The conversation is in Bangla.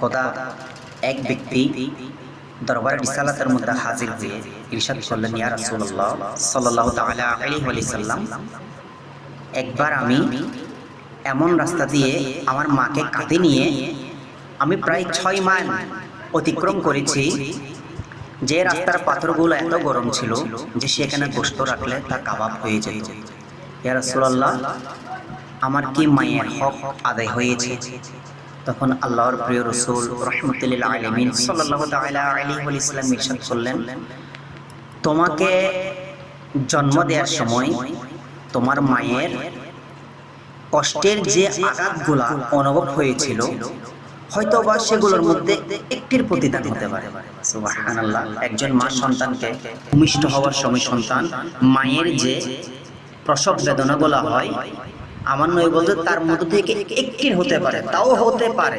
একদা এক ব্যক্তি দরবার রিসালাতের মধ্যে হাজির হয়ে ইরশাদ করলেন, ইয়া রাসূলুল্লাহ সাল্লাল্লাহু তাআলা আলাইহি ওয়া সাল্লাম, একবার আমি এমন রাস্তা দিয়ে আমার মাকে কাঁধে নিয়ে আমি প্রায় 6 মাইল অতিক্রম করেছি, যে রাস্তার পাথরগুলো এত গরম ছিল যে সেখানে গোশত রাখলে তা কাবাব হয়ে যেত। ইয়া রাসূলুল্লাহ, আমার কি মায়ের হক আদায় হয়েছে? তখন আল্লাহর প্রিয় রাসূল রাহমাতুল লিল আলামিন সাল্লাল্লাহু তাআলা আলাইহি ওয়া সাল্লাম ইরশাদ করলেন, তোমাকে জন্ম দেওয়ার সময় তোমার মায়ের কষ্টের যে আঘাতগুলা অনুভব হয়েছিল, হয়তোবা সেগুলোর মধ্যে একটির প্রতিদান হতে পারে। সুবহানাল্লাহ। একজন মা সন্তানকে ভূমিষ্ঠ হওয়ার সময় সন্তান মায়ের যে প্রসব বেদনাগুলো হয়, আমার নয় বলতে তার মধ্যে থেকে একটির হতে পারে, তাও হতে পারে।